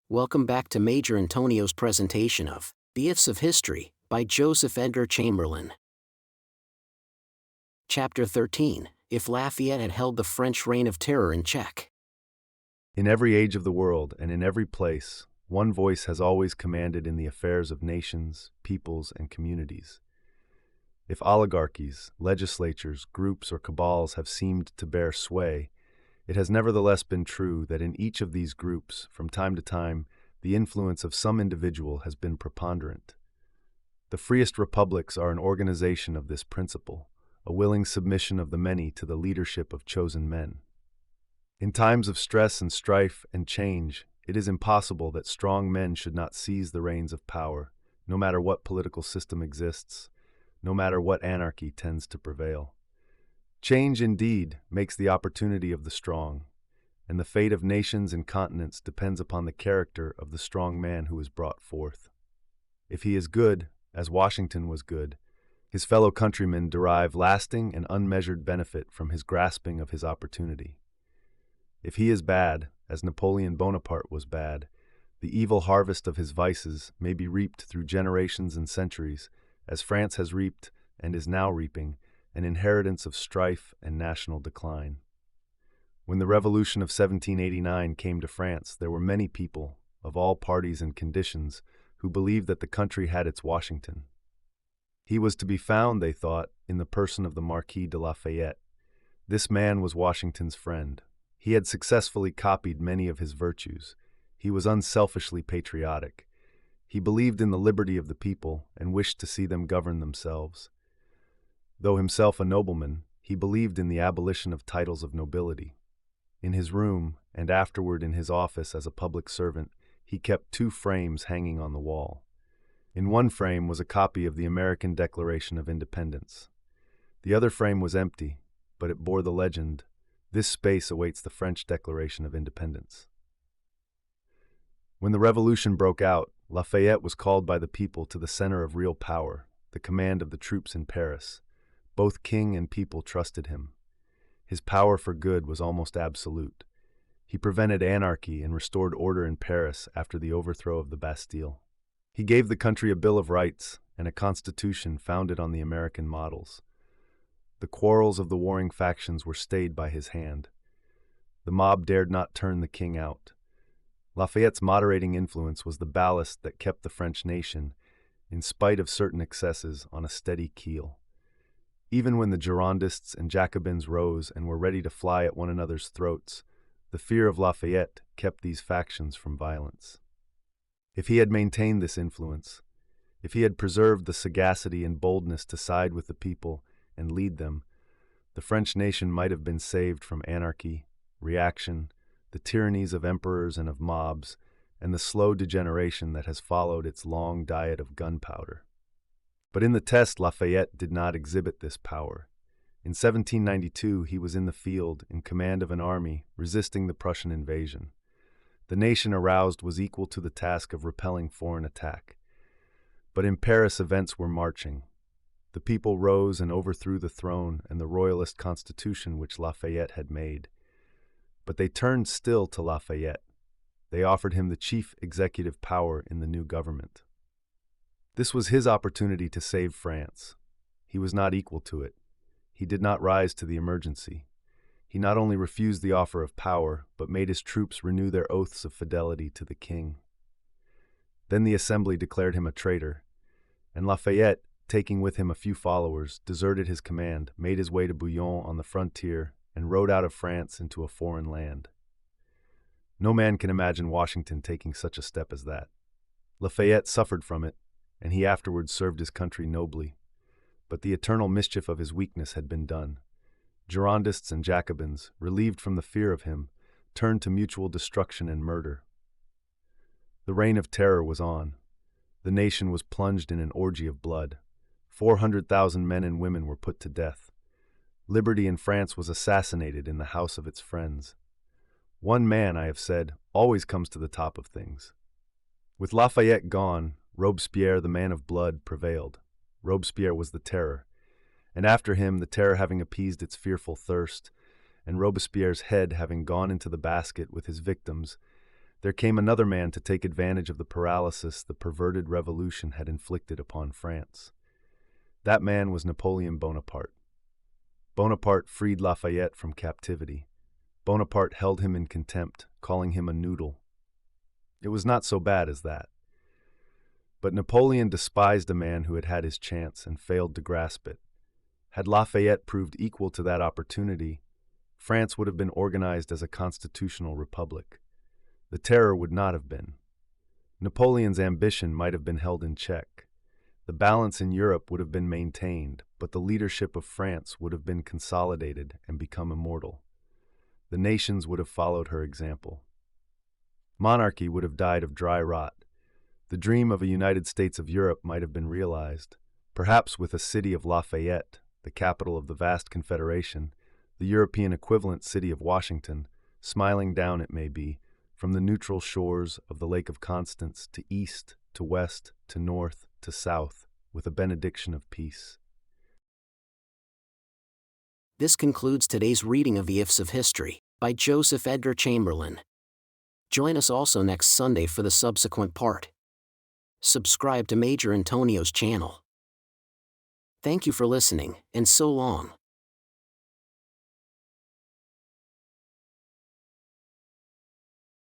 Welcome back to Major Intonio's presentation of The Ifs of History by Joseph Edgar Chamberlin. Chapter 13, If Lafayette Had Held the French Reign of Terror in Check. In every age of the world and in every place, one voice has always commanded in the affairs of nations, peoples, and communities. If oligarchies, legislatures, groups, or cabals have seemed to bear sway, it has nevertheless been true that in each of these groups, from time to time, the influence of some individual has been preponderant. The freest republics are an organization of this principle, a willing submission of the many to the leadership of chosen men. In times of stress and strife and change, it is impossible that strong men should not seize the reins of power, no matter what political system exists, no matter what anarchy tends to prevail. Change, indeed, makes the opportunity of the strong, and the fate of nations and continents depends upon the character of the strong man who is brought forth. If he is good, as Washington was good, his fellow countrymen derive lasting and unmeasured benefit from his grasping of his opportunity. If he is bad, as Napoleon Bonaparte was bad, the evil harvest of his vices may be reaped through generations and centuries, as France has reaped and is now reaping an inheritance of strife and national decline. When the Revolution of 1789 came to France, there were many people, of all parties and conditions, who believed that the country had its Washington. He was to be found, they thought, in the person of the Marquis de Lafayette. This man was Washington's friend. He had successfully copied many of his virtues. He was unselfishly patriotic. He believed in the liberty of the people and wished to see them govern themselves. Though himself a nobleman, he believed in the abolition of titles of nobility. In his room, and afterward in his office as a public servant, he kept 2 frames hanging on the wall. In one frame was a copy of the American Declaration of Independence. The other frame was empty, but it bore the legend, "This space awaits the French Declaration of Independence." When the Revolution broke out, Lafayette was called by the people to the center of real power, the command of the troops in Paris. Both king and people trusted him. His power for good was almost absolute. He prevented anarchy and restored order in Paris after the overthrow of the Bastille. He gave the country a Bill of Rights and a constitution founded on the American models. The quarrels of the warring factions were stayed by his hand. The mob dared not turn the king out. Lafayette's moderating influence was the ballast that kept the French nation, in spite of certain excesses, on a steady keel. Even when the Girondists and Jacobins rose and were ready to fly at one another's throats, the fear of Lafayette kept these factions from violence. If he had maintained this influence, if he had preserved the sagacity and boldness to side with the people and lead them, the French nation might have been saved from anarchy, reaction, the tyrannies of emperors and of mobs, and the slow degeneration that has followed its long diet of gunpowder. But in the test, Lafayette did not exhibit this power. In 1792, he was in the field, in command of an army, resisting the Prussian invasion. The nation aroused was equal to the task of repelling foreign attack. But in Paris, events were marching. The people rose and overthrew the throne and the royalist constitution which Lafayette had made. But they turned still to Lafayette. They offered him the chief executive power in the new government. This was his opportunity to save France. He was not equal to it. He did not rise to the emergency. He not only refused the offer of power, but made his troops renew their oaths of fidelity to the king. Then the assembly declared him a traitor, and Lafayette, taking with him a few followers, deserted his command, made his way to Bouillon on the frontier, and rode out of France into a foreign land. No man can imagine Washington taking such a step as that. Lafayette suffered from it, and he afterwards served his country nobly. But the eternal mischief of his weakness had been done. Girondists and Jacobins, relieved from the fear of him, turned to mutual destruction and murder. The reign of terror was on. The nation was plunged in an orgy of blood. 400,000 men and women were put to death. Liberty in France was assassinated in the house of its friends. One man, I have said, always comes to the top of things. With Lafayette gone, Robespierre, the man of blood, prevailed. Robespierre was the terror, and after him, the terror having appeased its fearful thirst, and Robespierre's head having gone into the basket with his victims, there came another man to take advantage of the paralysis the perverted revolution had inflicted upon France. That man was Napoleon Bonaparte. Bonaparte freed Lafayette from captivity. Bonaparte held him in contempt, calling him a noodle. It was not so bad as that. But Napoleon despised a man who had had his chance and failed to grasp it. Had Lafayette proved equal to that opportunity, France would have been organized as a constitutional republic. The terror would not have been. Napoleon's ambition might have been held in check. The balance in Europe would have been maintained, but the leadership of France would have been consolidated and become immortal. The nations would have followed her example. Monarchy would have died of dry rot. The dream of a United States of Europe might have been realized, perhaps with a city of Lafayette, the capital of the vast Confederation, the European equivalent city of Washington, smiling down, it may be, from the neutral shores of the Lake of Constance to east, to west, to north, to south, with a benediction of peace. This concludes today's reading of the Ifs of History by Joseph Edgar Chamberlin. Join us also next Sunday for the subsequent part. Subscribe to Major Intonio's channel. Thank you for listening, and so long.